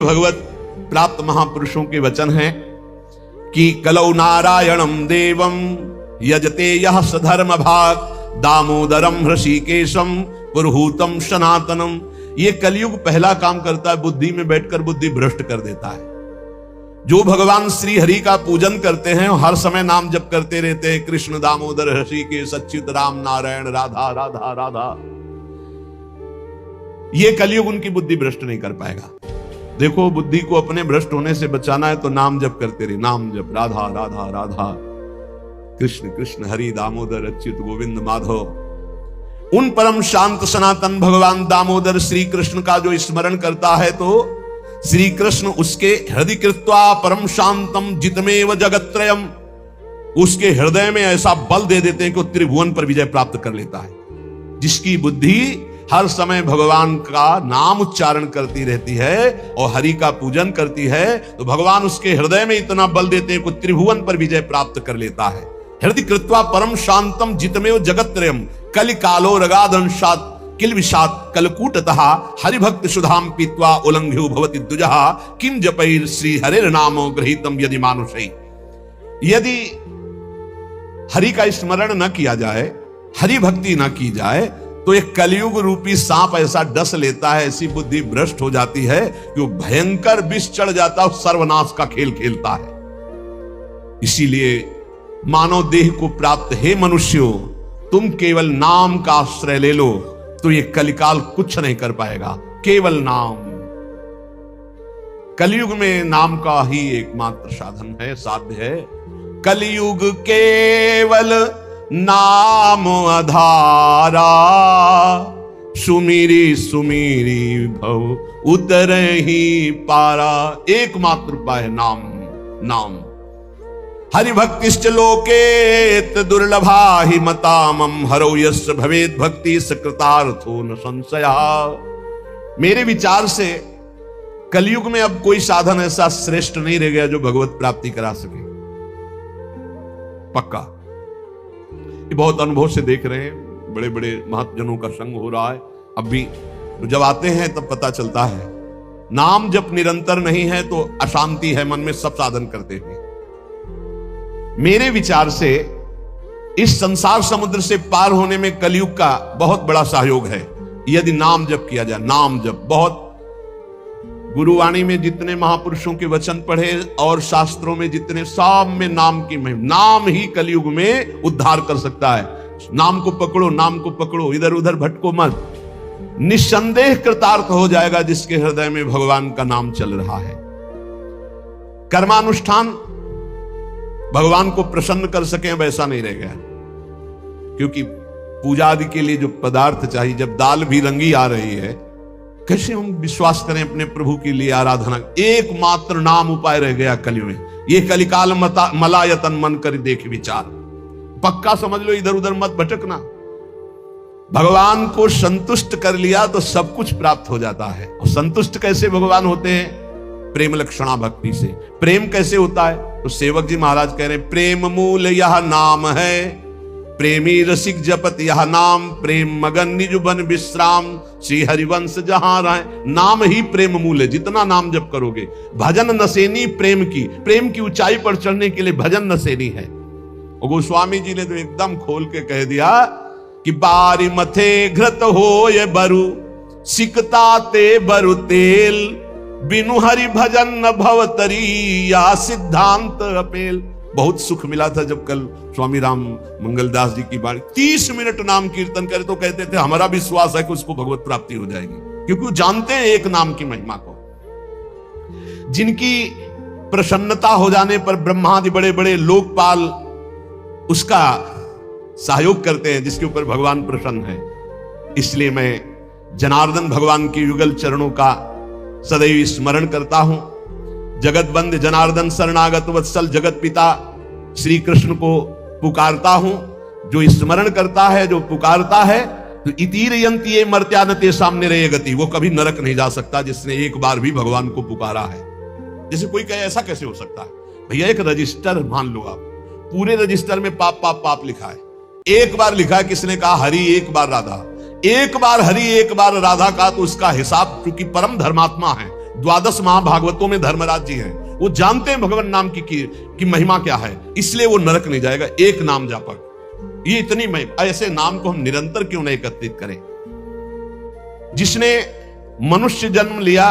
भगवत प्राप्त महापुरुषों के वचन हैं कि कलौ नारायणम देवम यजते यह सधर्म भाग दामोदरम ऋषिकेशम पुरुहूतम सनातनम। ये कलयुग पहला काम करता है, बुद्धि में बैठकर बुद्धि भ्रष्ट कर देता है। जो भगवान श्री हरि का पूजन करते हैं हर समय नाम जप करते रहते हैं, कृष्ण दामोदर ऋषिकेश अच्युत राम नारायण राधा राधा राधा। ये कलयुग उनकी बुद्धि भ्रष्ट नहीं कर पाएगा। देखो, बुद्धि को अपने भ्रष्ट होने से बचाना है तो नाम जप करते रहे, नाम जप, राधा राधा राधा, कृष्ण कृष्ण हरि दामोदर अच्युत गोविंद माधव। उन परम शांत सनातन भगवान दामोदर श्री कृष्ण का जो स्मरण करता है तो श्री कृष्ण उसके हृदय कृत्वा परम शांतम जितमेव जगत्त्रयम, उसके हृदय में ऐसा बल दे देते हैं कि त्रिभुवन पर विजय प्राप्त कर लेता है। जिसकी बुद्धि हर समय भगवान का नाम उच्चारण करती रहती है और हरि का पूजन करती है तो भगवान उसके हृदय में इतना बल देते हैं कि त्रिभुवन पर विजय प्राप्त कर लेता है। हृदय कृत्वा परम शांतम जितमेव जगत्त्रयम कलि कालो रगादंशात् किल विषात् कलकूटतः हरिभक्त सुधाम पीत्वा उल्लंघ्यो भवति द्विजः किम जपैर श्री हरेर्नामो गृहीतम यदि मानुषै। यदि हरि का स्मरण न किया जाए, हरि भक्ति न की जाए तो एक कलयुग रूपी सांप ऐसा डस लेता है, ऐसी बुद्धि भ्रष्ट हो जाती है कि वो भयंकर विष चढ़ जाता है, सर्वनाश का खेल खेलता है। इसीलिए मानव देह को प्राप्त हे मनुष्यों, तुम केवल नाम का आश्रय ले लो तो ये कलिकाल कुछ नहीं कर पाएगा। केवल नाम, कलयुग में नाम का ही एकमात्र साधन है, साध्य है। कलयुग केवल नाम आधारा, सुमिरी सुमिरी भव उतर ही पारा। एकमात्र उपाय नाम, नाम। हरिभक्तिश्च लोकेत दुर्लभा ही मतामम हरौ यस्य भवेद भक्ति सकृतार्थो न संशया। मेरे विचार से कलयुग में अब कोई साधन ऐसा श्रेष्ठ नहीं रह गया जो भगवत प्राप्ति करा सके। पक्का ये बहुत अनुभव से देख रहे हैं, बड़े बड़े महत्वजनों का संग हो रहा है। अब भी तो जब आते हैं तब पता चलता है नाम जब निरंतर नहीं है तो अशांति है मन में, सब साधन करते हुए। मेरे विचार से इस संसार समुद्र से पार होने में कलयुग का बहुत बड़ा सहयोग है यदि नाम जप किया जाए। नाम जप बहुत, गुरुवाणी में जितने महापुरुषों के वचन पढ़े और शास्त्रों में जितने, सब में नाम की महिमा। नाम ही कलयुग में उद्धार कर सकता है। नाम को पकड़ो, नाम को पकड़ो, इधर उधर भटको मत। निस्संदेह कृतार्थ हो जाएगा जिसके हृदय में भगवान का नाम चल रहा है। कर्मानुष्ठान भगवान को प्रसन्न कर सके वैसा नहीं रह गया, क्योंकि पूजा आदि के लिए जो पदार्थ चाहिए, जब दाल भी रंगी आ रही है, कैसे हम विश्वास करें अपने प्रभु के लिए आराधना। एकमात्र नाम उपाय रह गया कलयुग में। ये कलिकाल मलायतन मन कर देख विचार, पक्का समझ लो, इधर उधर मत भटकना। भगवान को संतुष्ट कर लिया तो सब कुछ प्राप्त हो जाता है। और संतुष्ट कैसे भगवान होते हैं? प्रेम लक्षणा भक्ति से। प्रेम कैसे होता है? तो सेवक जी महाराज कह रहे हैं, प्रेम मूल यह नाम है, प्रेमी रसिक जपत यह नाम, प्रेम मगन निज बन विश्राम, श्री हरिवंश जहां रहे। नाम ही प्रेम मूल है। जितना नाम जप करोगे, भजन नसेनी प्रेम की ऊंचाई पर चढ़ने के लिए भजन नसेनी है। और गोस्वामी जी ने तो एकदम खोल के कह दिया कि बारी मथे घृत हो ये बरु, सिकता ते बरु तेल, बिनु हरि भजन न भवतरी या सिद्धांत अपेल। बहुत सुख मिला था जब कल स्वामी राम मंगलदास जी की बाणी 30 मिनट नाम कीर्तन करे तो कहते थे हमारा विश्वास है कि उसको भगवत प्राप्ति हो जाएगी, क्योंकि वो जानते हैं एक नाम की महिमा को। जिनकी प्रसन्नता हो जाने पर ब्रह्मादि बड़े बड़े लोकपाल उसका सहयोग करते हैं, जिसके ऊपर भगवान प्रसन्न है। इसलिए मैं जनार्दन भगवान के युगल चरणों का सदैव स्मरण करता हूं। जगत बंद जनार्दन शरणागत वत्सल जगत पिता श्री कृष्ण को पुकारता हूं। जो स्मरण करता है, जो पुकारता है, तो इतीर यंती ये मर्त्यानते सामने रहे गति, वो कभी नरक नहीं जा सकता जिसने एक बार भी भगवान को पुकारा है। जैसे कोई कहे ऐसा कैसे हो सकता है? भैया एक रजिस्टर मान लो, आप पूरे रजिस्टर में पाप पाप पाप लिखा है। एक बार लिखा है, किसने कहा हरि, एक बार राधा, एक बार हरि एक बार राधा का, तो उसका हिसाब, क्योंकि परम धर्मात्मा है, द्वादश महाभागवतों में धर्मराज जी हैं, वो जानते हैं भगवान नाम की महिमा क्या है, इसलिए वो नरक नहीं जाएगा। एक नाम जापक, ये इतनी महिमा, ऐसे नाम को हम निरंतर क्यों नहीं एकत्रित करें। जिसने मनुष्य जन्म लिया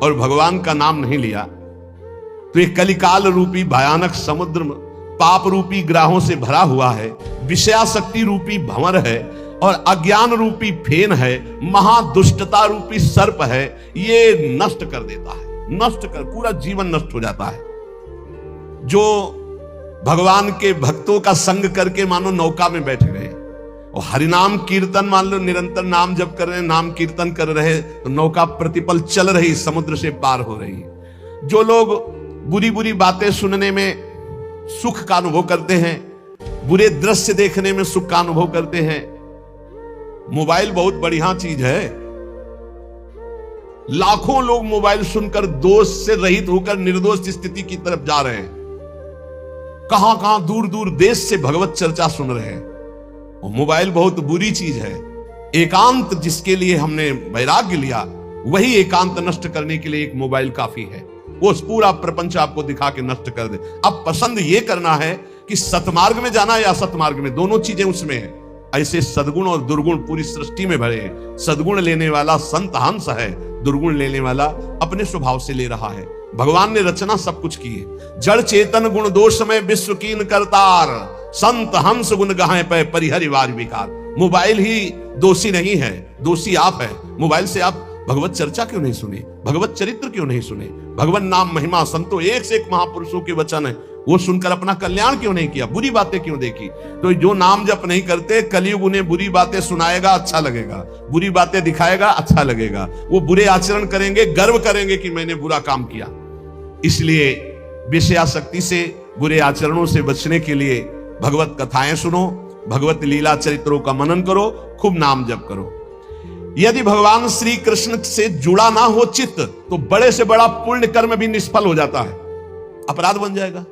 और भगवान का नाम नहीं लिया, तो ये कलिकाल रूपी भयानक समुद्र पाप रूपी ग्राहों से भरा हुआ है, विषयाशक्ति रूपी भंवर है, और अज्ञान रूपी फेन है, महादुष्टता रूपी सर्प है। ये नष्ट कर देता है, नष्ट कर, पूरा जीवन नष्ट हो जाता है। जो भगवान के भक्तों का संग करके मानो नौका में बैठ गए और हरिनाम कीर्तन, मान लो निरंतर नाम जप कर रहे हैं, नाम कीर्तन कर रहे, तो नौका प्रतिपल चल रही, समुद्र से पार हो रही है। जो लोग बुरी बुरी बातें सुनने में सुख का अनुभव करते हैं, बुरे दृश्य देखने में सुख का अनुभव करते हैं, मोबाइल बहुत बढ़िया चीज है। लाखों लोग मोबाइल सुनकर दोष से रहित होकर निर्दोष स्थिति की तरफ जा रहे हैं। कहां कहां दूर दूर देश से भगवत चर्चा सुन रहे हैं। और मोबाइल बहुत बुरी चीज है। एकांत जिसके लिए हमने वैराग्य लिया, वही एकांत नष्ट करने के लिए एक मोबाइल काफी है। वो पूरा प्रपंच आपको दिखा के नष्ट कर दे। अब पसंद ये करना है कि सतमार्ग में जाना है या असतमार्ग में, दोनों चीजें उसमें है। ऐसे सद्गुण और दुर्गुण पूरी सृष्टि में भरे हैं। सद्गुण लेने वाला संत हंस है, दुर्गुण लेने वाला अपने स्वभाव से ले रहा है। भगवान ने रचना सब कुछ की है। जड़ चेतन गुण दोष में विश्व कीन करतार, संत हंस गुण गाहे पे परिहरिवार विकार। मोबाइल ही दोषी नहीं है, दोषी आप है। मोबाइल से आप भगवत चर्चा क्यों नहीं सुने, भगवत चरित्र क्यों नहीं सुने, भगवान नाम महिमा संतो एक से एक महापुरुषों के वचन है, वो सुनकर अपना कल्याण क्यों नहीं किया, बुरी बातें क्यों देखी। तो जो नाम जप नहीं करते, कलयुग उन्हें बुरी बातें सुनाएगा, अच्छा लगेगा, बुरी बातें दिखाएगा, अच्छा लगेगा। वो बुरे आचरण करेंगे, गर्व करेंगे कि मैंने बुरा काम किया। इसलिए विषयाशक्ति से, बुरे आचरणों से बचने के लिए भगवत कथाएं सुनो, भगवत लीला चरित्रों का मनन करो, खूब नाम जप करो। यदि भगवान श्री कृष्ण से जुड़ा ना हो चित्त, तो बड़े से बड़ा पुण्य कर्म भी निष्फल हो जाता है, अपराध बन जाएगा।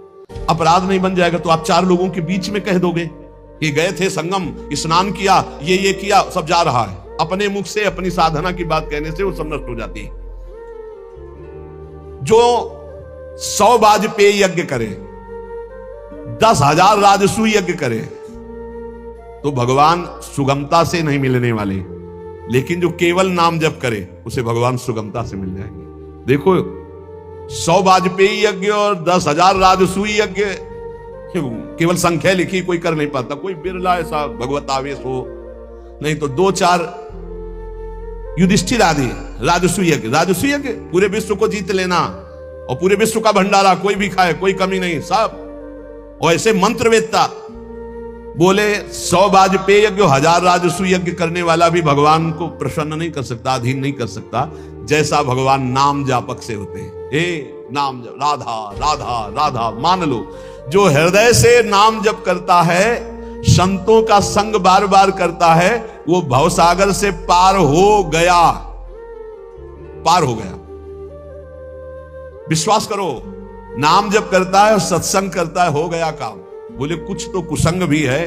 अपराध नहीं बन जाएगा तो आप चार लोगों के बीच में कह दोगे कि गए थे संगम, स्नान किया, ये किया, सब जा रहा है। अपने मुख से अपनी साधना की बात कहने से वो सब नष्ट हो जाती है। जो 100 वाजपेयी यज्ञ करे, 10,000 राजसू यज्ञ करे, तो भगवान सुगमता से नहीं मिलने वाले। लेकिन जो केवल नाम जप करे, उसे भगवान सुगमता से मिल जाएंगे। देखो 100 वाजपेयी यज्ञ और 10,000 राजसूय यज्ञ, केवल संख्या लिखी, कोई कर नहीं पाता। कोई बिरला ऐसा भगवत आवेश हो, नहीं तो 2-4 युधिष्ठिर आदि राजसूय यज्ञ। राजसूय यज्ञ पूरे विश्व को जीत लेना और पूरे विश्व का भंडारा, कोई भी खाए, कोई कमी नहीं, सब। और ऐसे मंत्रवेत्ता बोले 100 वाजपेयी यज्ञ, 1000 राजसूय यज्ञ करने वाला भी भगवान को प्रसन्न नहीं कर सकता, अधीन नहीं कर सकता, जैसा भगवान नाम जापक से होते हैं। नाम जप, राधा राधा राधा, मान लो जो हृदय से नाम जप करता है, संतों का संग बार बार करता है, वो भवसागर से पार हो गया, पार हो गया। विश्वास करो, नाम जप करता है और सत्संग करता है, हो गया काम। बोले कुछ तो कुसंग भी है,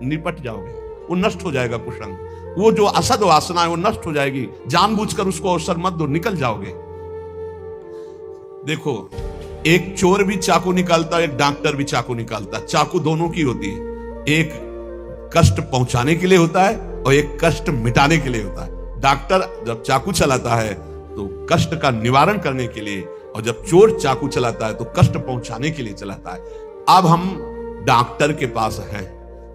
निपट जाओगे, वो नष्ट हो जाएगा कुसंग। वो जो असद वासना है वो नष्ट हो जाएगी। जानबूझकर उसको अवसर मत दो, निकल जाओगे। देखो, एक चोर भी चाकू निकालता है, एक डॉक्टर भी चाकू निकालता है। चाकू दोनों की होती है, एक कष्ट पहुंचाने के लिए होता है और एक कष्ट मिटाने के लिए होता है। डॉक्टर जब चाकू चलाता है तो कष्ट का निवारण करने के लिए, और जब चोर चाकू चलाता है तो कष्ट पहुंचाने के लिए चलाता है। अब हम डॉक्टर के पास हैं,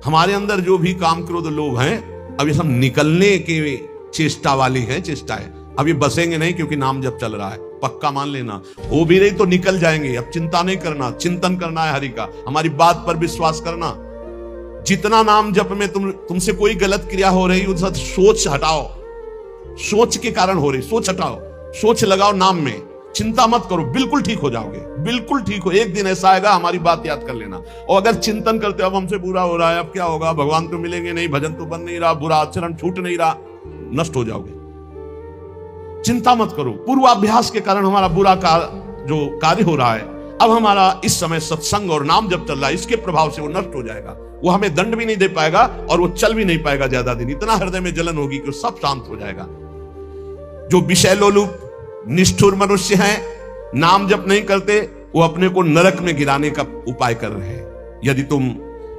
हमारे अंदर जो भी काम क्रोध लोभ हैं, अब ये सब निकलने की चेष्टा वाली है, चेष्टाएं। अब ये बसेंगे नहीं, क्योंकि नाम जब चल रहा है, पक्का मान लेना। वो भी नहीं तो निकल जाएंगे। अब चिंता नहीं करना, चिंतन करना है हरि का, हमारी बात पर विश्वास करना। जितना नाम जप में तुमसे कोई गलत क्रिया हो रही, उस सोच हटाओ, सोच के कारण हो रही, सोच हटाओ, सोच लगाओ नाम में, चिंता मत करो, बिल्कुल ठीक हो जाओगे, बिल्कुल ठीक हो। एक दिन ऐसा आएगा, हमारी बात याद कर लेना। और अगर चिंतन करते हो अब हमसे बुरा हो रहा है, अब क्या होगा, भगवान तो मिलेंगे नहीं, भजन तो बन नहीं रहा, बुरा आचरण छूट नहीं रहा, नष्ट हो जाओगे। चिंता मत करो, पूर्वाभ्यास के कारण हमारा बुरा जो कार्य हो रहा है, अब हमारा इस समय सत्संग और नाम जब चल रहा है, इसके प्रभाव से वो नष्ट हो जाएगा। वो हमें दंड भी नहीं दे पाएगा और वो चल भी नहीं पाएगा ज्यादा दिन। इतना हृदय में जलन होगी कि वो सब शांत हो जाएगा। जो विषय लोलुप निष्ठुर मनुष्य हैं, नाम जप नहीं करते, वो अपने को नरक में गिराने का उपाय कर रहे हैं। यदि तुम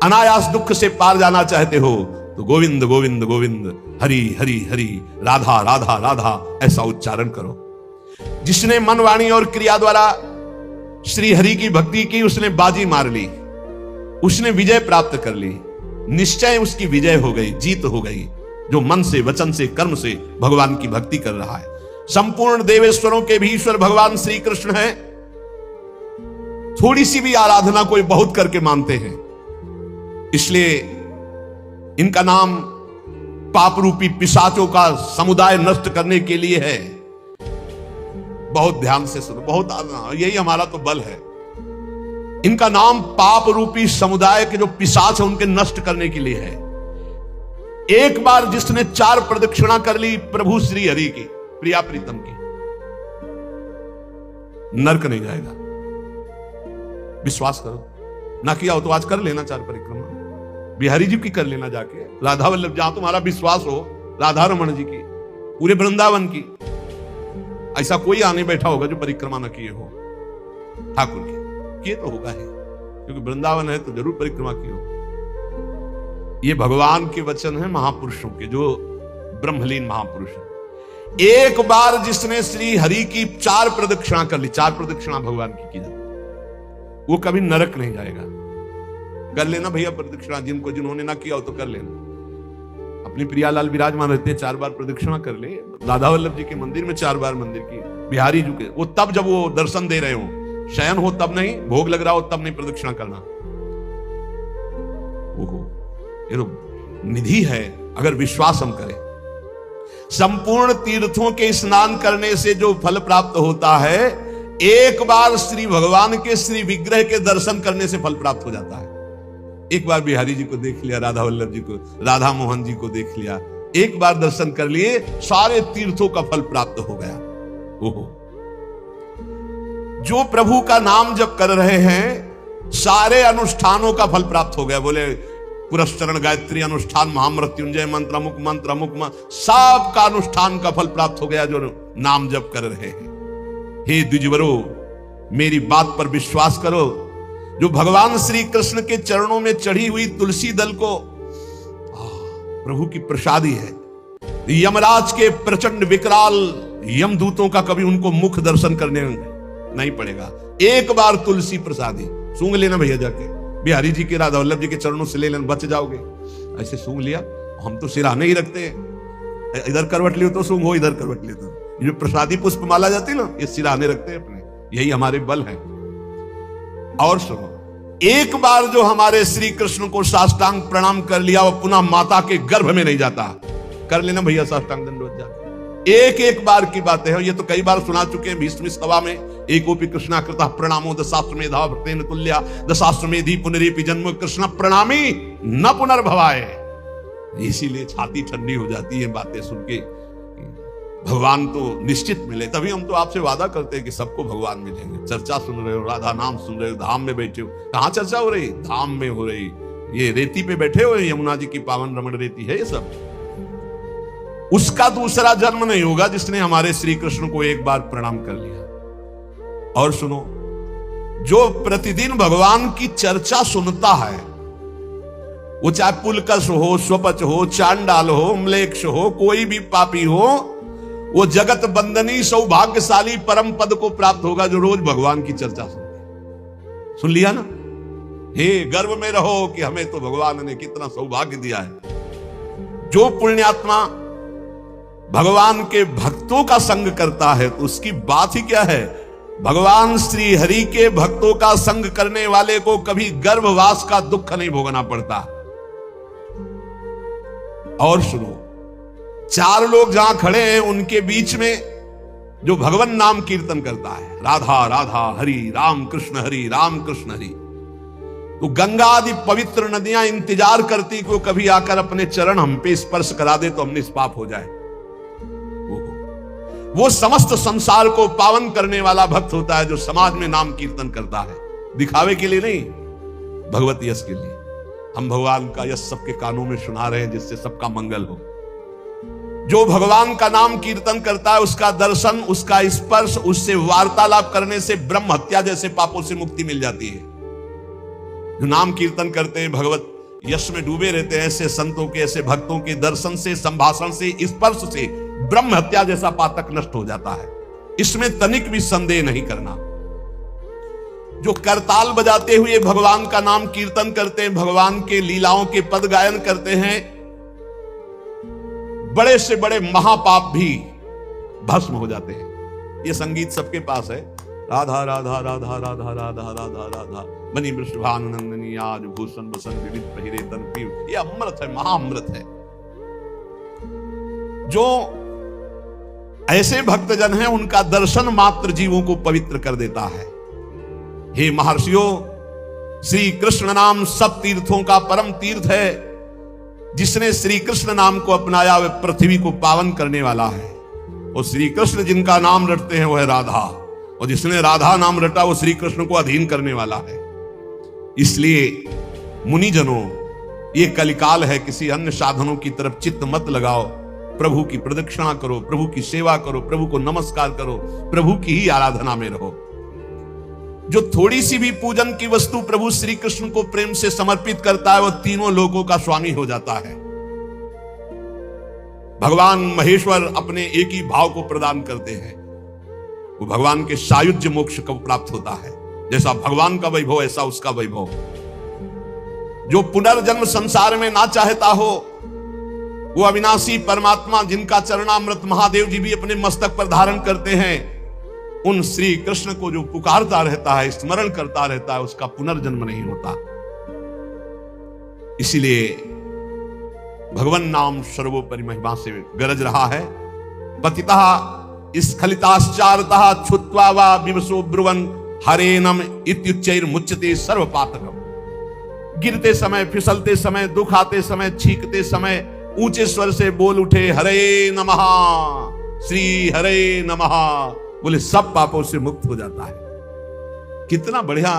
अनायास दुख से पार जाना चाहते हो तो गोविंद गोविंद गोविंद, हरि हरि हरि, राधा राधा राधा, ऐसा उच्चारण करो। जिसने मन वाणी और क्रिया द्वारा श्री हरि की भक्ति की, उसने बाजी मार ली, उसने विजय प्राप्त कर ली। निश्चय उसकी विजय हो गई, जीत हो गई, जो मन से, वचन से, कर्म से भगवान की भक्ति कर रहा है। संपूर्ण देवेश्वरों के भी ईश्वर भगवान श्री कृष्ण हैं। थोड़ी सी भी आराधना कोई बहुत करके मानते हैं, इसलिए इनका नाम पाप रूपी पिशाचों का समुदाय नष्ट करने के लिए है। बहुत ध्यान से सुनो, बहुत यही हमारा तो बल है। इनका नाम पाप रूपी समुदाय के जो पिशाच है उनके नष्ट करने के लिए है। एक बार जिसने 4 प्रदक्षिणा कर ली प्रभु श्री हरि की, प्रिया प्रीतम की, नरक नहीं जाएगा। विश्वास करो, ना किया हो तो आज कर लेना 4 परिक्रमा, बिहारी जी की कर लेना जाके, राधा वल्लभ, जहां तुम्हारा विश्वास हो, राधा रमन जी की, पूरे वृंदावन की। ऐसा कोई आने बैठा होगा जो परिक्रमा न किए हो ठाकुर की, किए तो होगा ही, क्योंकि वृंदावन है तो जरूर परिक्रमा की हो। ये भगवान के वचन है महापुरुषों के, जो ब्रह्मलीन महापुरुष है। एक बार जिसने श्री हरि की 4 प्रदक्षिणा कर ली, 4 प्रदक्षिणा भगवान की जाती, वो कभी नरक नहीं जाएगा। कर लेना भैया प्रदक्षिणा, जिन्होंने ना किया हो तो कर लेना। अपनी प्रियालाल विराजमान रहते हैं, 4 बार प्रदक्षिणा कर ले। राधा वल्लभ जी के मंदिर में 4 बार मंदिर की, बिहारी जी के, वो तब जब वो दर्शन दे रहे हो, शयन हो तब नहीं, भोग लग रहा हो तब नहीं प्रदक्षिणा करना। ओहो, ये तो निधि है, अगर विश्वास हम करें। संपूर्ण तीर्थों के स्नान करने से जो फल प्राप्त होता है, एक बार श्री भगवान के श्री विग्रह के दर्शन करने से फल प्राप्त हो जाता है। एक बार बिहारी जी को देख लिया, राधा वल्लभ जी को, राधा मोहन जी को देख लिया, एक बार दर्शन कर लिए, सारे तीर्थों का फल प्राप्त हो गया। ओहो, जो प्रभु का नाम जप कर रहे हैं, सारे अनुष्ठानों का फल प्राप्त हो गया। बोले पुरस्चरण गायत्री अनुष्ठान, महामृत्युंजय मंत्र, अमुक मंत्र, अमुक मंत्र, सब का अनुष्ठान का फल प्राप्त हो गया जो नाम जप कर रहे हैं। हे द्विजवरो, मेरी बात पर विश्वास करो। जो भगवान श्री कृष्ण के चरणों में चढ़ी हुई तुलसी दल को प्रभु की प्रसादी है। यमराज के प्रचंड विकराल यमदूतों का कभी उनको मुख दर्शन करने नहीं पड़ेगा। एक बार तुलसी प्रसादी सूंघ लेना भैया, जाके बिहारी जी के, राधा वल्लभ जी के चरणों से ले लेना, बच जाओगे। ऐसे सूंघ लिया, हम तो सिराने ही रखते हैं, इधर करवट लियो तो सूंघो, इधर करवट लियो तो। ये प्रसादी पुष्प माला जाती है ना, ये सिराने रखते हैं अपने, यही हमारे बल है। और सुनो, एक बार जो हमारे श्री कृष्ण को साष्टांग प्रणाम कर लिया, वो पुनः माता के गर्भ में नहीं जाता। कर लेना भैया साष्टांग दंडवत जाके, एक बार की बातें हैं। ये तो कई बार सुना चुके हैं भीष्म सभा में। एकोपि कृष्णा कृतः प्रणामो दशाश्वमेधा भक्तेन तुल्या, दशाश्वमेधी पुनरेपि जन्म कृष्ण प्रणामी न पुनर्भवाय। इसीलिए छाती ठंडी हो जाती है बातें सुन के। भगवान तो निश्चित मिले, तभी हम तो आपसे वादा करते हैं कि सबको भगवान मिलेंगे। चर्चा सुन रहे हो, राधा नाम सुन रहे हो, धाम में बैठे हो। कहां चर्चा हो रही? धाम में हो रही। ये रेती पे बैठे हो, यमुना जी की पावन रमण रेती है ये सब। उसका दूसरा जन्म नहीं होगा जिसने हमारे श्री कृष्ण को एक बार प्रणाम कर लिया। और सुनो, जो प्रतिदिन भगवान की चर्चा सुनता है, वो चाहे पुलकस हो, स्वपच हो, चांडाल हो, म्लेच्छ हो, कोई भी पापी हो, वो जगत बंदनी सौभाग्यशाली परम पद को प्राप्त होगा जो रोज भगवान की चर्चा सुनते। सुन लिया ना? हे गर्व में रहो कि हमें तो भगवान ने कितना सौभाग्य दिया है। जो पुण्यात्मा भगवान के भक्तों का संग करता है तो उसकी बात ही क्या है। भगवान श्री हरि के भक्तों का संग करने वाले को कभी गर्भवास का दुख नहीं भोगना पड़ता। और सुनो, 4 लोग जहां खड़े हैं उनके बीच में जो भगवान नाम कीर्तन करता है, राधा राधा हरि, राम कृष्ण हरि, राम कृष्ण हरि, तो गंगा आदि पवित्र नदियां इंतजार करती कि वो कभी आकर अपने चरण हम पे स्पर्श करा दे तो हम निष्पाप हो जाए। वो समस्त संसार को पावन करने वाला भक्त होता है जो समाज में नाम कीर्तन करता है, दिखावे के लिए नहीं, भगवत यश के लिए। हम भगवान का यश सबके कानों में सुना रहे हैं जिससे सबका मंगल हो। जो भगवान का नाम कीर्तन करता है उसका दर्शन, उसका स्पर्श, उससे वार्तालाप करने से ब्रह्म हत्या जैसे पापों से मुक्ति मिल जाती है। जो नाम कीर्तन करते हैं, भगवत यश में डूबे रहते हैं, ऐसे संतों के, ऐसे भक्तों के दर्शन से, संभाषण से, स्पर्श से ब्रह्म हत्या जैसा पातक नष्ट हो जाता है। इसमें तनिक भी संदेह नहीं करना। जो करताल बजाते हुए भगवान का नाम कीर्तन करते हैं, भगवान के लीलाओं के पद गायन करते हैं, बड़े से बड़े महापाप भी भस्म हो जाते हैं। ये संगीत सबके पास है। राधा राधा राधा राधा राधा राधा राधा बनी वृषभानंदनी आज भूषण बसन विविध पहिरे तन पीव। ये अमृत है, महाअमृत है। जो ऐसे भक्तजन हैं उनका दर्शन मात्र जीवों को पवित्र कर देता है। हे महर्षियों, श्री कृष्ण नाम सब तीर्थों का परम तीर्थ है। जिसने श्री कृष्ण नाम को अपनाया वह पृथ्वी को पावन करने वाला है। और श्री कृष्ण जिनका नाम रटते हैं वह राधा, और जिसने राधा नाम रटा वो श्री कृष्ण को अधीन करने वाला है। इसलिए मुनिजनों, ये कलिकाल है, किसी अन्य साधनों की तरफ चित्त मत लगाओ। प्रभु की प्रदक्षिणा करो, प्रभु की सेवा करो, प्रभु को नमस्कार करो, प्रभु की ही आराधना में रहो। जो थोड़ी सी भी पूजन की वस्तु प्रभु श्री कृष्ण को प्रेम से समर्पित करता है, वह तीनों लोकों का स्वामी हो जाता है। भगवान महेश्वर अपने एक ही भाव को प्रदान करते हैं, वो भगवान के सायुज्य मोक्ष को प्राप्त होता है। जैसा भगवान का वैभव ऐसा उसका वैभव। जो पुनर्जन्म संसार में ना चाहता हो, वो अविनाशी परमात्मा जिनका चरणामृत महादेव जी भी अपने मस्तक पर धारण करते हैं, उन श्री कृष्ण को जो पुकारता रहता है, स्मरण करता रहता है, उसका पुनर्जन्म नहीं होता। इसीलिए भगवान नाम सर्वोपरि महिमा से गरज रहा है। पतितः स्खलिताश्चारतः छुत्वा वा विवशो ब्रुवन् हरेनम इत्युच्चैर मुच्यते सर्वपातकम्। गिरते समय, फिसलते समय, दुख आते समय, छींकते समय ऊंचे स्वर से बोल उठे हरे नमः, श्री हरे नमः, बोले सब पापों से मुक्त हो जाता है। कितना बढ़िया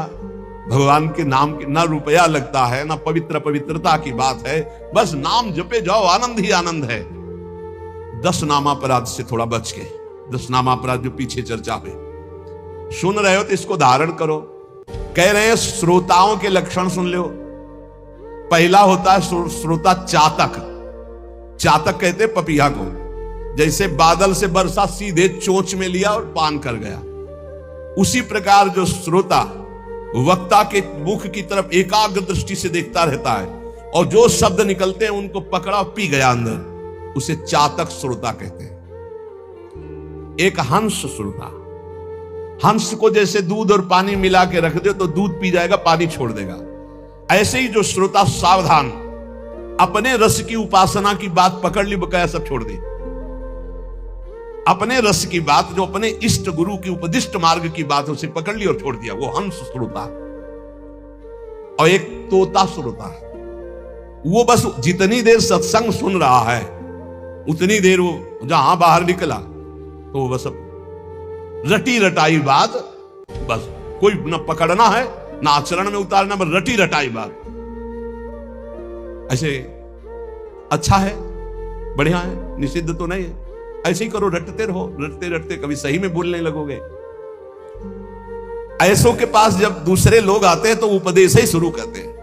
भगवान के नाम की ना रुपया लगता है, ना पवित्रता की बात है, बस नाम जपे जाओ, आनंद ही आनंद है। 10 नामापराध से थोड़ा बच के, 10 नामापराध जो पीछे चर्चा हुई, सुन रहे हो तो इसको धारण करो। कह रहे हैं श्रोताओं के लक्षण सुन लो। पहला होता है श्रोता चातक। चातक कहते पपीहा को। जैसे बादल से वर्षा सीधे चोंच में लिया और पान कर गया, उसी प्रकार जो श्रोता वक्ता के मुख की तरफ एकाग्र दृष्टि से देखता रहता है और जो शब्द निकलते हैं उनको पकड़ा पी गया अंदर, उसे चातक श्रोता कहते हैं। एक हंस श्रोता। हंस को जैसे दूध और पानी मिला के रख दे तो दूध पी जाएगा, पानी छोड़ देगा। ऐसे ही जो श्रोता सावधान, अपने रस की उपासना की बात पकड़ ली, बकाया सब छोड़ दे। अपने रस की बात, जो अपने इष्ट गुरु की उपदिष्ट मार्ग की बात, उसे पकड़ ली और छोड़ दिया, वो हंस श्रोता। और एक तोता श्रोता, वो बस जितनी देर सत्संग सुन रहा है उतनी देर वो जहां बाहर निकला तो वो बस रटी रटाई बात, बस कोई न पकड़ना है ना आचरण में उतारना, बस रटी रटाई बात। ऐसे अच्छा है, बढ़िया है, निषिद्ध तो नहीं है। ऐसे ही करो, रटते रहो, रटते रटते कभी सही में बोलने लगोगे। ऐसों के पास जब दूसरे लोग आते हैं तो उपदेश ही शुरू करते हैं।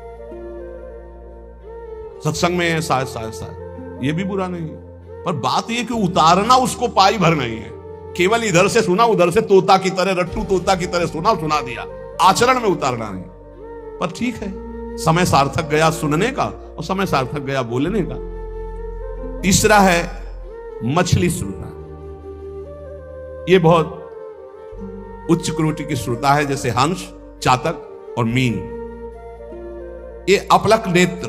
सत्संग में शायद ये भी बुरा नहीं है, पर बात यह कि उतारना उसको पाई भर नहीं है। केवल इधर से सुना, उधर से तोता की तरह, रट्टू तोता की तरह सुना दिया, आचरण में उतारना नहीं। पर ठीक है, समय सार्थक गया सुनने का और समय सार्थक गया बोलने का। तीसरा है मछली श्रोता। ये बहुत उच्च कोटि की श्रोता है, जैसे हंस, चातक और मीन। ये अपलक नेत्र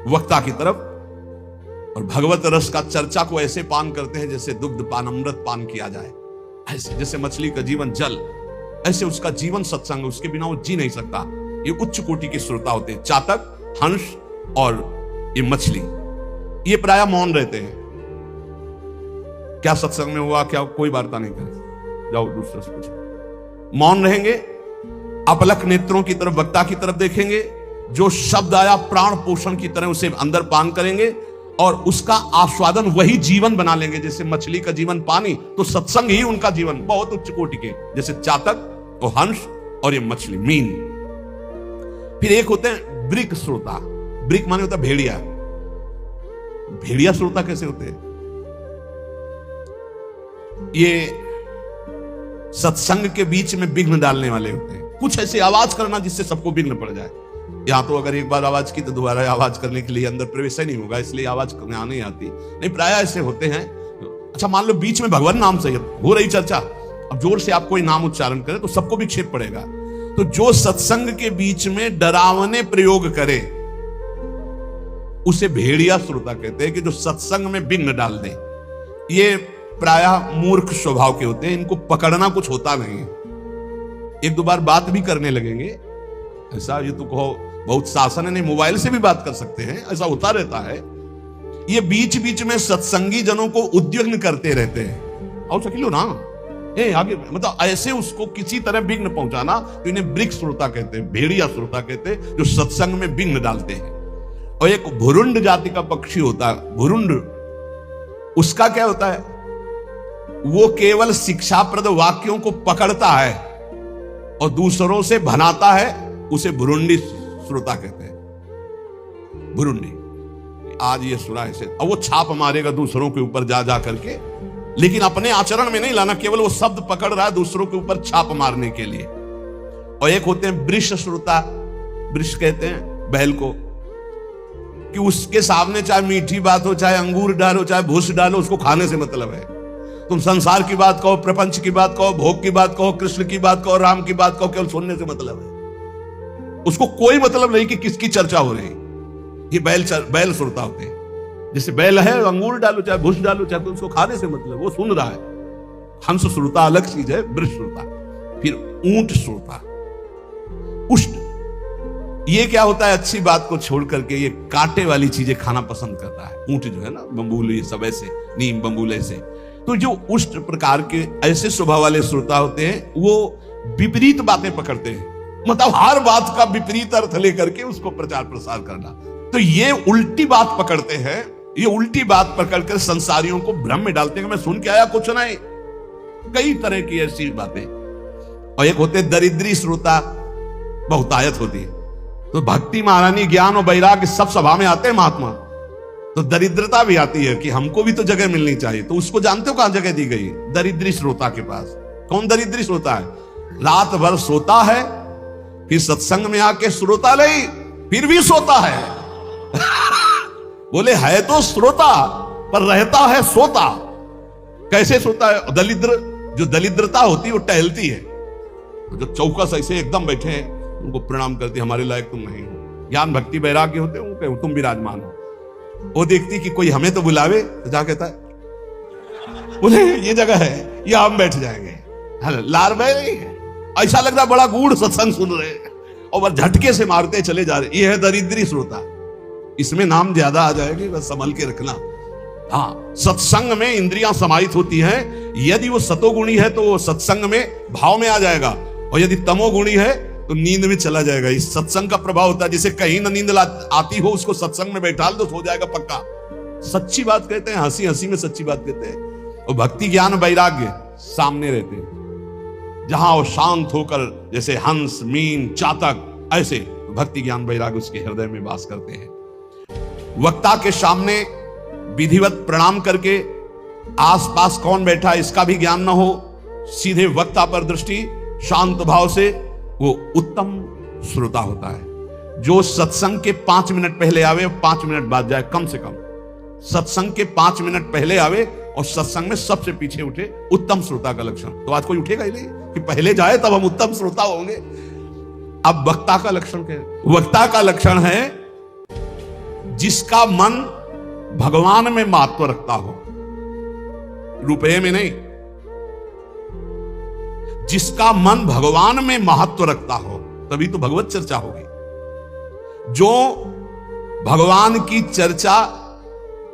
वक्ता की तरफ और भगवत रस का चर्चा को ऐसे पान करते हैं जैसे दुग्ध पान, अमृत पान किया जाए। ऐसे जैसे मछली का जीवन जल, ऐसे उसका जीवन सत्संग, उसके बिना वो जी नहीं सकता। ये उच्च कोटि के श्रोता होते हैं, चातक, हंस और ये मछली। ये प्रायः मौन रहते हैं। क्या सत्संग में हुआ, क्या कोई वार्ता नहीं करे, जाओ दूसरे से पूछो। मौन रहेंगे, अपलक नेत्रों की तरफ, वक्ता की तरफ देखेंगे। जो शब्द आया प्राण पोषण की तरह उसे अंदर पान करेंगे और उसका आस्वादन वही जीवन बना लेंगे। जैसे मछली का जीवन पानी, तो सत्संग ही उनका जीवन, बहुत उच्च कोटि के, जैसे चातक और हंस और ये मछली मीन। फिर एक होते हैं ब्रिक श्रोता। ब्रिक माने होता है भेड़िया। भेड़िया श्रोता कैसे होते हैं? ये सत्संग के बीच में विघ्न डालने वाले होते हैं। कुछ ऐसी आवाज करना जिससे सबको विघ्न पड़ जाए। यहां तो अगर एक बार आवाज की तो दोबारा आवाज करने के लिए अंदर प्रवेश ही नहीं होगा, इसलिए आवाज करने आने आती नहीं। प्राय ऐसे होते हैं। अच्छा मान लो बीच में भगवान नाम से हो रही चर्चा, अब जोर से आप कोई नाम उच्चारण करें तो सबको विक्षेप पड़ेगा। तो जो सत्संग के बीच में डरावने प्रयोग करे उसे भेड़िया श्रोता कहते हैं, कि जो सत्संग में विघ्न डाल दे। ये प्रायः मूर्ख स्वभाव के होते हैं, इनको पकड़ना कुछ होता नहीं है। एक दो बार बात भी करने लगेंगे, ऐसा ये तो कहो बहुत शासन है, नहीं मोबाइल से भी बात कर सकते हैं, ऐसा होता रहता है। ये बीच बीच में सत्संगी जनों को उद्विग्न करते रहते हैं। और सकिलो ना आगे, मतलब ऐसे उसको किसी तरह विघ्न पहुंचाना, तो इन्हें ब्रिक श्रोता कहते हैं, भेड़िया श्रोता कहते हैं, जो सत्संग में विघ्न डालते हैं। और एक भुरुंड जाति का पक्षी होता है, भुरुंड। उसका क्या होता है? वो केवल शिक्षाप्रद वाक्यों को पकड़ता है और दूसरों से भनाता है, उसे भुरुंडी श्रोता कहते हैं। भुरुंडी, आज ये सुना ऐसे, और वो छाप मारेगा दूसरों के ऊपर जा जा करके, लेकिन अपने आचरण में नहीं लाना, केवल वो शब्द पकड़ रहा है दूसरों के ऊपर छाप मारने के लिए। और एक होते हैं वृष श्रोता। वृष कहते हैं बैल को, कि उसके सामने चाहे मीठी बात हो, चाहे अंगूर डालो, चाहे भूस डालो, उसको खाने से मतलब है। तुम संसार की बात कहो, प्रपंच की बात कहो, भोग की बात कहो, कृष्ण की बात कहो, राम की बात कहो, केवल सुनने से मतलब है। उसको कोई मतलब नहीं कि किसकी चर्चा हो रही। ये बैल श्रोता होते हैं। जैसे बैल है, अंगूर डालो चाहे भूस डालो, चाहे उसको खाने से मतलब, वो सुन रहा है। हंस श्रोता अलग चीज है, वृष श्रोता। फिर ऊंट श्रोता, उष्ट। ये क्या होता है? अच्छी बात को छोड़ करके ये कांटे वाली चीजें खाना पसंद करता है। ऊंट जो है ना, बंबूल, ये सब ऐसे, नीम बंबूल ऐसे। तो जो उष्ट प्रकार के ऐसे स्वभाव वाले श्रोता होते हैं, वो विपरीत बातें पकड़ते हैं, मतलब हर बात का विपरीत अर्थ लेकर के उसको प्रचार प्रसार करना। तो ये उल्टी बात पकड़ते हैं, ये उल्टी बात पकड़कर संसारियों को भ्रम में डालते हैं कि मैं सुन के आया कुछ नहीं। कई तरह की ऐसी बातें। और एक होते दरिद्री श्रोता, बहुतायत होती है। तो भक्ति, महारानी, ज्ञान और वैराग्य सब सभा में आते हैं महात्मा, तो दरिद्रता भी आती है कि हमको भी तो जगह मिलनी चाहिए। तो उसको जानते हो कहां जगह दी गई? दरिद्री श्रोता के पास। कौन दरिद्री श्रोता है? रात भर सोता है, फिर सत्संग में आके श्रोता नहीं, फिर भी सोता है। बोले है तो श्रोता पर रहता है सोता। कैसे सोता है? दलिद्र, जो दलिद्रता होती है वो टहलती है। जो चौकस ऐसे एकदम बैठे हैं, उनको प्रणाम करती, हमारे लायक तुम नहीं हो। ज्ञान भक्ति वैराग्य होते हैं, उनको तुम विराजमान हो। वो देखती कि कोई हमें तो बुलावे, तो जा कहता है बोले ये जगह है, ये हम बैठ जाएंगे। लार बह नहीं है, ऐसा लग रहा बड़ा गूढ़ सत्संग सुन रहे हैं, और झटके से मारते चले जा रहे। ये है दरिद्री श्रोता। इसमें नाम ज्यादा आ जाएगी, बस संभल के रखना। हाँ, सत्संग में इंद्रियां समाहित होती हैं। यदि वो सतोगुणी है तो वो सत्संग में भाव में आ जाएगा, और यदि तमोगुणी है तो नींद में चला जाएगा। इस सत्संग का प्रभाव होता है। जिसे कहीं ना नींद आती हो, उसको सत्संग में बैठाल दो, सो जाएगा पक्का। सच्ची बात कहते हैं, हंसी हंसी में सच्ची बात कहते हैं। और भक्ति, ज्ञान, वैराग्य सामने रहते हैं। जहां वो शांत होकर, जैसे हंस, मीन, चातक, ऐसे भक्ति, ज्ञान, वैराग्य उसके हृदय में वास करते हैं। वक्ता के सामने विधिवत प्रणाम करके आसपास कौन बैठा इसका भी ज्ञान न हो, सीधे वक्ता पर दृष्टि, शांत भाव से, वो उत्तम श्रोता होता है। जो सत्संग के 5 मिनट पहले आवे, 5 मिनट बाद जाए, कम से कम सत्संग के 5 मिनट पहले आवे और सत्संग में सबसे पीछे उठे, उत्तम श्रोता का लक्षण। तो आज कोई उठेगा ही नहीं कि पहले जाए तब हम उत्तम श्रोता होंगे। अब वक्ता का लक्षण क्या है? वक्ता का लक्षण है जिसका मन भगवान में महत्व रखता हो, रुपये में नहीं। जिसका मन भगवान में महत्व रखता हो, तभी तो भगवत चर्चा होगी। जो भगवान की चर्चा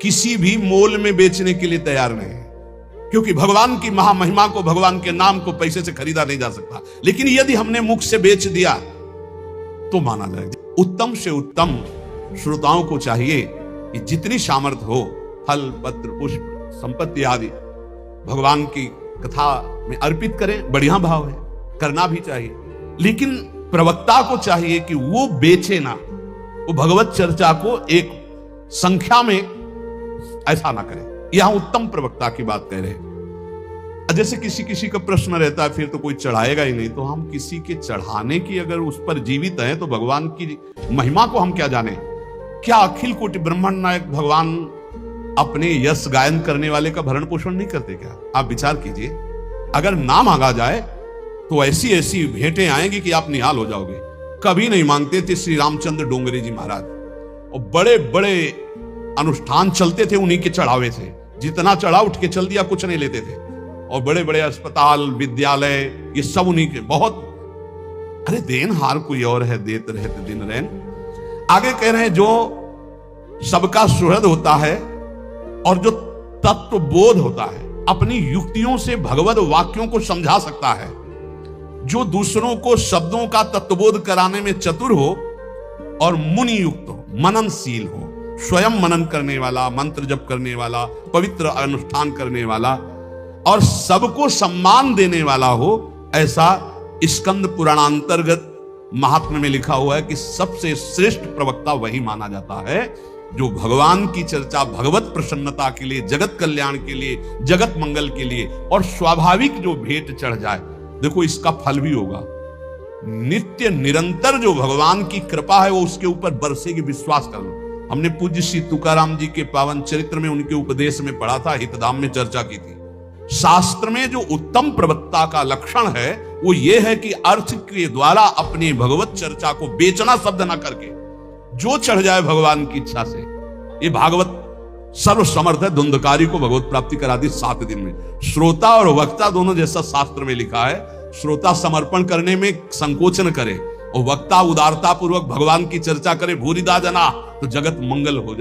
किसी भी मोल में बेचने के लिए तैयार नहीं है, क्योंकि भगवान की महामहिमा को, भगवान के नाम को पैसे से खरीदा नहीं जा सकता। लेकिन यदि हमने मुख से बेच दिया तो माना जाएगा। उत्तम से उत्तम श्रोताओं को चाहिए कि जितनी सामर्थ्य हो फल पत्र पुष्प संपत्ति आदि भगवान की कथा में अर्पित करें। बढ़िया भाव है, करना भी चाहिए, लेकिन प्रवक्ता को चाहिए कि वो बेचे ना, वो भगवत चर्चा को एक संख्या में ऐसा ना करे। यहां उत्तम प्रवक्ता की बात कह रहे हैं। जैसे किसी किसी का प्रश्न रहता है फिर तो कोई चढ़ाएगा ही नहीं, तो हम किसी के चढ़ाने की अगर उस पर जीवित हैं तो भगवान की महिमा को हम क्या जाने? क्या अखिल कोटि ब्रह्मांड नायक भगवान अपने यश गायन करने वाले का भरण पोषण नहीं करते क्या? आप विचार कीजिए, अगर ना मांगा जाए तो ऐसी ऐसी भेंटें आएंगी कि आप निहाल हो जाओगे। कभी नहीं मांगते थे श्री रामचंद्र डोंगरे जी महाराज, और बड़े बड़े अनुष्ठान चलते थे, उन्हीं के चढ़ावे थे। जितना चढ़ा उठ के चल दिया, कुछ नहीं लेते थे। और बड़े बड़े अस्पताल विद्यालय ये सब उन्हीं के। बहुत अरे देन हार कोई और है, देत रहते दिन रैन। आगे कह रहे हैं जो सबका सुहृद होता है और जो तत्व बोध होता है, अपनी युक्तियों से भगवत वाक्यों को समझा सकता है, जो दूसरों को शब्दों का तत्वबोध कराने में चतुर हो और मुनि युक्त हो, मननशील हो, स्वयं मनन करने वाला, मंत्र जप करने वाला, पवित्र अनुष्ठान करने वाला और सबको सम्मान देने वाला हो, ऐसा स्कंद पुराणांतर्गत महात्म्य में लिखा हुआ है कि सबसे श्रेष्ठ प्रवक्ता वही माना जाता है जो भगवान की चर्चा भगवत प्रसन्नता के लिए, जगत कल्याण के लिए, जगत मंगल के लिए और स्वाभाविक जो भेंट चढ़ जाए। देखो इसका फल भी होगा, नित्य निरंतर जो भगवान की कृपा है वो उसके ऊपर बरसेगी, विश्वास कर लो। हमने पूज्य श्री तुकाराम जी के पावन चरित्र में उनके उपदेश में पढ़ा था, हितधाम में चर्चा की थी। शास्त्र में जो उत्तम प्रवक्ता का लक्षण है वो ये है कि अर्थ के द्वारा अपनी भगवत चर्चा को बेचना शब्द ना करके जो चढ़ जाए भगवान की इच्छा से। ये भागवत सर्व समर्थ है, धुंधकारी को भगवत प्राप्ति करा दी 7 दिन में। श्रोता और वक्ता दोनों, जैसा शास्त्र में लिखा है, श्रोता समर्पण करने में संकोच न करे और वक्ता उदारता पूर्वक भगवान की चर्चा करे, भूरिदा जना, तो जगत मंगल हो जाए।